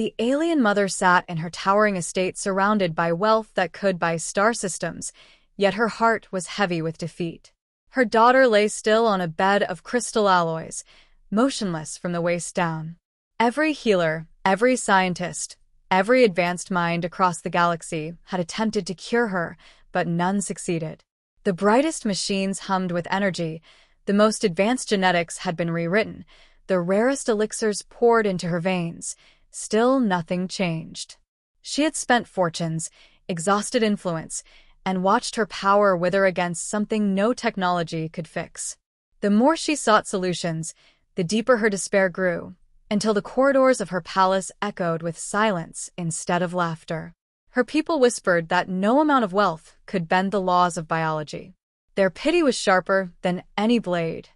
The alien mother sat in her towering estate surrounded by wealth that could buy star systems, yet her heart was heavy with defeat. Her daughter lay still on a bed of crystal alloys, motionless from the waist down. Every healer, every scientist, every advanced mind across the galaxy had attempted to cure her, but none succeeded. The brightest machines hummed with energy, the most advanced genetics had been rewritten, the rarest elixirs poured into her veins. Still nothing changed. She had spent fortunes, exhausted influence, and watched her power wither against something no technology could fix. The more she sought solutions, the deeper her despair grew, until the corridors of her palace echoed with silence instead of laughter. Her people whispered that no amount of wealth could bend the laws of biology. Their pity was sharper than any blade.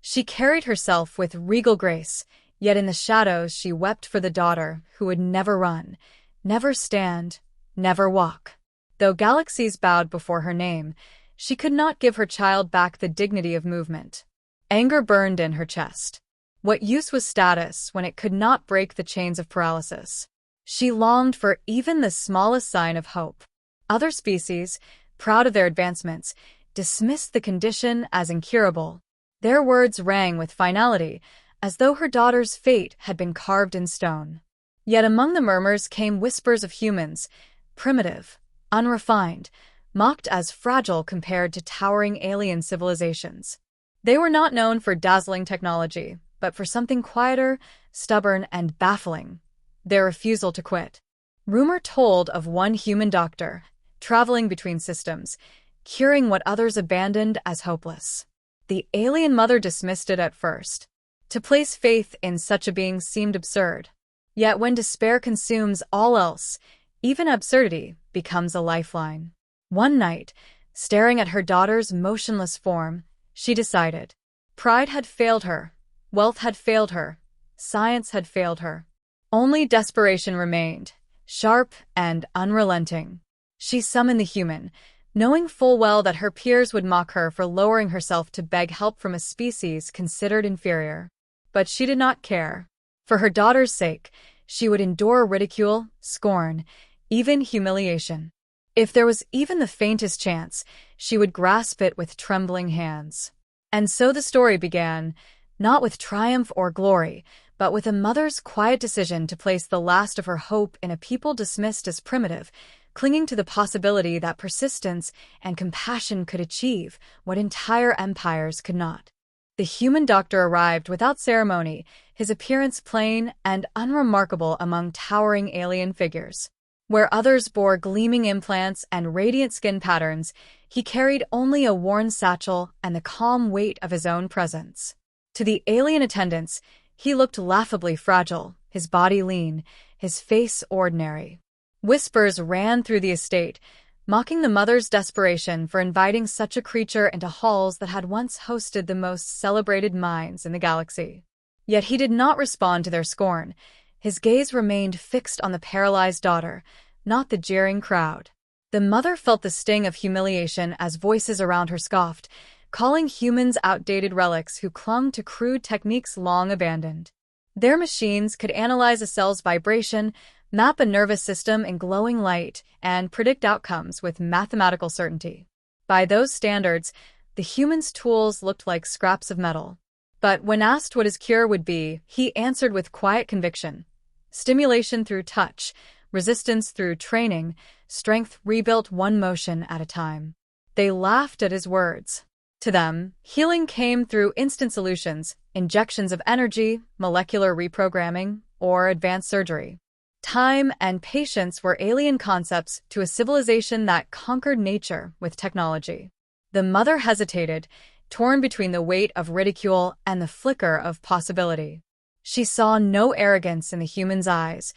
She carried herself with regal grace, yet in the shadows she wept for the daughter who would never run, never stand, never walk. Though galaxies bowed before her name, she could not give her child back the dignity of movement. Anger burned in her chest. What use was status when it could not break the chains of paralysis? She longed for even the smallest sign of hope. Other species, proud of their advancements, dismissed the condition as incurable. Their words rang with finality, as though her daughter's fate had been carved in stone. Yet among the murmurs came whispers of humans, primitive, unrefined, mocked as fragile compared to towering alien civilizations. They were not known for dazzling technology, but for something quieter, stubborn, and baffling: their refusal to quit. Rumor told of one human doctor, traveling between systems, curing what others abandoned as hopeless. The alien mother dismissed it at first. To place faith in such a being seemed absurd. Yet when despair consumes all else, even absurdity becomes a lifeline. One night, staring at her daughter's motionless form, she decided. Pride had failed her, wealth had failed her, science had failed her. Only desperation remained, sharp and unrelenting. She summoned the human, knowing full well that her peers would mock her for lowering herself to beg help from a species considered inferior. But she did not care. For her daughter's sake, she would endure ridicule, scorn, even humiliation. If there was even the faintest chance, she would grasp it with trembling hands. And so the story began, not with triumph or glory, but with a mother's quiet decision to place the last of her hope in a people dismissed as primitive, clinging to the possibility that persistence and compassion could achieve what entire empires could not. The human doctor arrived without ceremony, his appearance plain and unremarkable among towering alien figures. Where others bore gleaming implants and radiant skin patterns, he carried only a worn satchel and the calm weight of his own presence. To the alien attendants, he looked laughably fragile, his body lean, his face ordinary. Whispers ran through the estate, mocking the mother's desperation for inviting such a creature into halls that had once hosted the most celebrated minds in the galaxy. Yet he did not respond to their scorn. His gaze remained fixed on the paralyzed daughter, not the jeering crowd. The mother felt the sting of humiliation as voices around her scoffed, calling humans outdated relics who clung to crude techniques long abandoned. Their machines could analyze a cell's vibration, map a nervous system in glowing light, and predict outcomes with mathematical certainty. By those standards, the human's tools looked like scraps of metal. But when asked what his cure would be, he answered with quiet conviction: stimulation through touch, resistance through training, strength rebuilt one motion at a time. They laughed at his words. To them, healing came through instant solutions, injections of energy, molecular reprogramming, or advanced surgery. Time and patience were alien concepts to a civilization that conquered nature with technology. The mother hesitated, torn between the weight of ridicule and the flicker of possibility. She saw no arrogance in the human's eyes,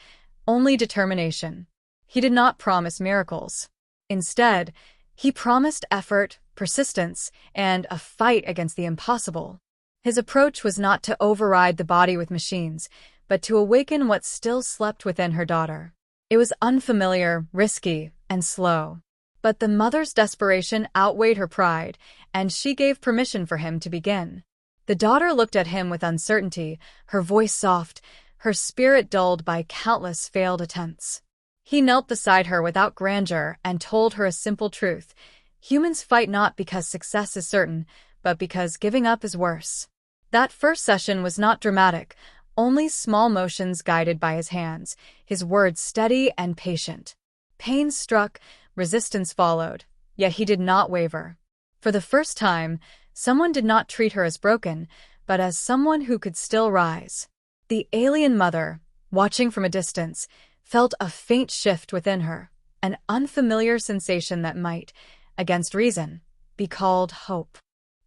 only determination. He did not promise miracles. Instead, he promised effort, persistence, and a fight against the impossible. His approach was not to override the body with machines, but to awaken what still slept within her daughter. It was unfamiliar, risky, and slow. But the mother's desperation outweighed her pride, and she gave permission for him to begin. The daughter looked at him with uncertainty, her voice soft, her spirit dulled by countless failed attempts. He knelt beside her without grandeur and told her a simple truth. Humans fight not because success is certain, but because giving up is worse. That first session was not dramatic, only small motions guided by his hands, his words steady and patient. Pain struck, resistance followed, yet he did not waver. For the first time, someone did not treat her as broken, but as someone who could still rise. The alien mother, watching from a distance, felt a faint shift within her, an unfamiliar sensation that might, against reason, be called hope.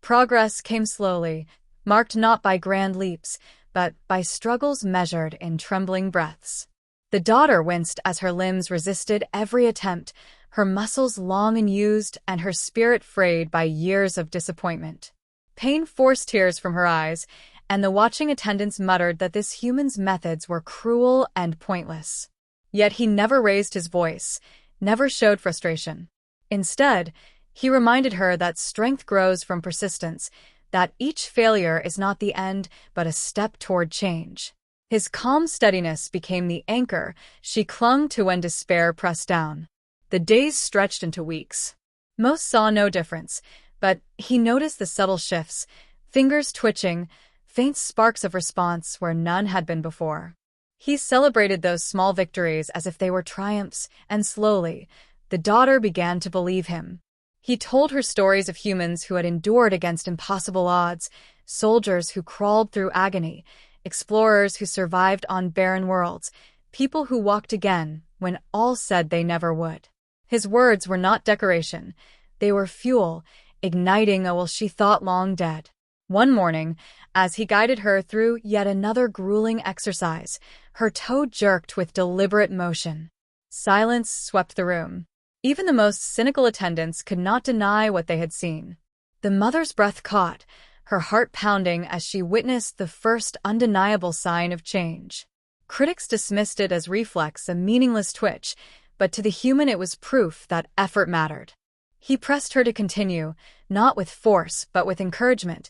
Progress came slowly, marked not by grand leaps, but by struggles measured in trembling breaths. The daughter winced as her limbs resisted every attempt, her muscles long unused and her spirit frayed by years of disappointment. Pain forced tears from her eyes, and the watching attendants muttered that this human's methods were cruel and pointless. Yet he never raised his voice, never showed frustration. Instead, he reminded her that strength grows from persistence, that each failure is not the end, but a step toward change. His calm steadiness became the anchor she clung to when despair pressed down. The days stretched into weeks. Most saw no difference, but he noticed the subtle shifts, fingers twitching, faint sparks of response where none had been before. He celebrated those small victories as if they were triumphs, and slowly, the daughter began to believe him. He told her stories of humans who had endured against impossible odds, soldiers who crawled through agony, explorers who survived on barren worlds, people who walked again when all said they never would. His words were not decoration. They were fuel, igniting a will she thought long dead. One morning, as he guided her through yet another grueling exercise, her toe jerked with deliberate motion. Silence swept the room. Even the most cynical attendants could not deny what they had seen. The mother's breath caught, her heart pounding as she witnessed the first undeniable sign of change. Critics dismissed it as reflex, a meaningless twitch, but to the human it was proof that effort mattered. He pressed her to continue, not with force but with encouragement,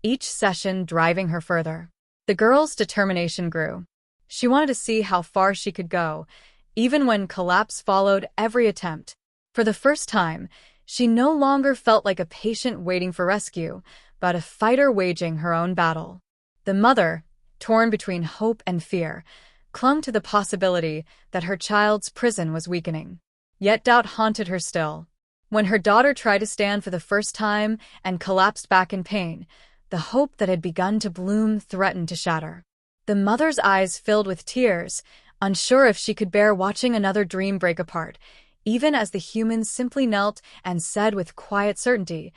each session driving her further. The girl's determination grew. She wanted to see how far she could go, even when collapse followed every attempt. For the first time, she no longer felt like a patient waiting for rescue, but a fighter waging her own battle. The mother, torn between hope and fear, clung to the possibility that her child's prison was weakening. Yet doubt haunted her still. When her daughter tried to stand for the first time and collapsed back in pain, the hope that had begun to bloom threatened to shatter. The mother's eyes filled with tears, unsure if she could bear watching another dream break apart, even as the human simply knelt and said with quiet certainty,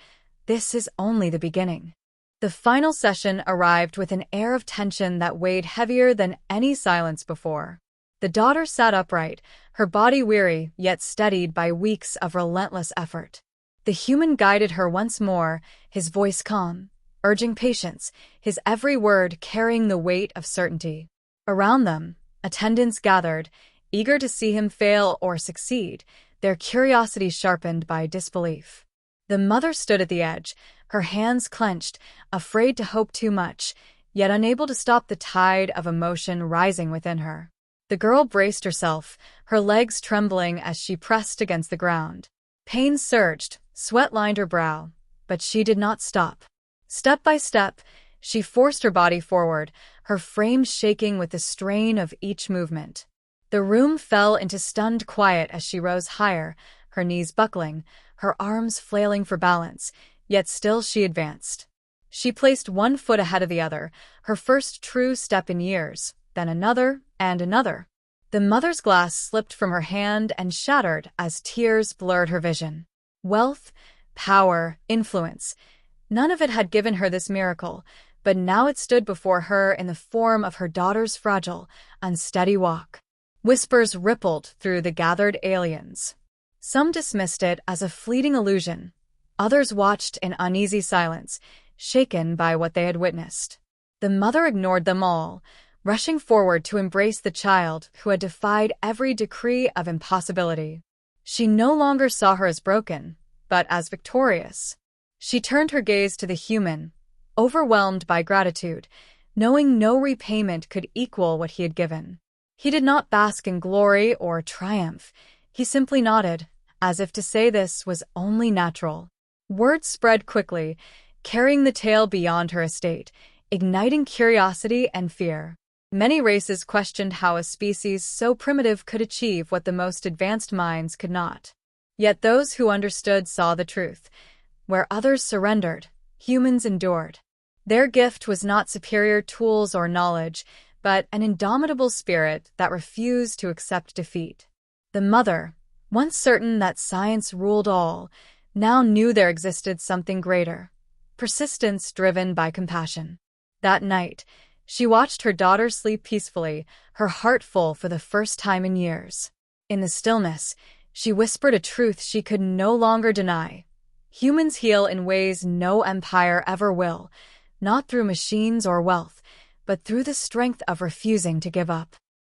"This is only the beginning." The final session arrived with an air of tension that weighed heavier than any silence before. The daughter sat upright, her body weary yet steadied by weeks of relentless effort. The human guided her once more, his voice calm, urging patience, his every word carrying the weight of certainty. Around them, attendants gathered, eager to see him fail or succeed, their curiosity sharpened by disbelief. The mother stood at the edge, her hands clenched, afraid to hope too much, yet unable to stop the tide of emotion rising within her. The girl braced herself, her legs trembling as she pressed against the ground. Pain surged, sweat lined her brow, but she did not stop. Step by step, she forced her body forward, her frame shaking with the strain of each movement. The room fell into stunned quiet as she rose higher, her knees buckling, her arms flailing for balance, yet still she advanced. She placed one foot ahead of the other, her first true step in years, then another and another. The mother's glass slipped from her hand and shattered as tears blurred her vision. Wealth, power, influence, none of it had given her this miracle, but now it stood before her in the form of her daughter's fragile, unsteady walk. Whispers rippled through the gathered aliens. Some dismissed it as a fleeting illusion. Others watched in uneasy silence, shaken by what they had witnessed. The mother ignored them all, rushing forward to embrace the child who had defied every decree of impossibility. She no longer saw her as broken, but as victorious. She turned her gaze to the human, overwhelmed by gratitude, knowing no repayment could equal what he had given. He did not bask in glory or triumph. He simply nodded, as if to say this was only natural. Word spread quickly, carrying the tale beyond her estate, igniting curiosity and fear. Many races questioned how a species so primitive could achieve what the most advanced minds could not. Yet those who understood saw the truth. Where others surrendered, humans endured. Their gift was not superior tools or knowledge, but an indomitable spirit that refused to accept defeat. The mother, once certain that science ruled all, now knew there existed something greater, persistence driven by compassion. That night, she watched her daughter sleep peacefully, her heart full for the first time in years. In the stillness, she whispered a truth she could no longer deny. Humans heal in ways no empire ever will, not through machines or wealth, but through the strength of refusing to give up.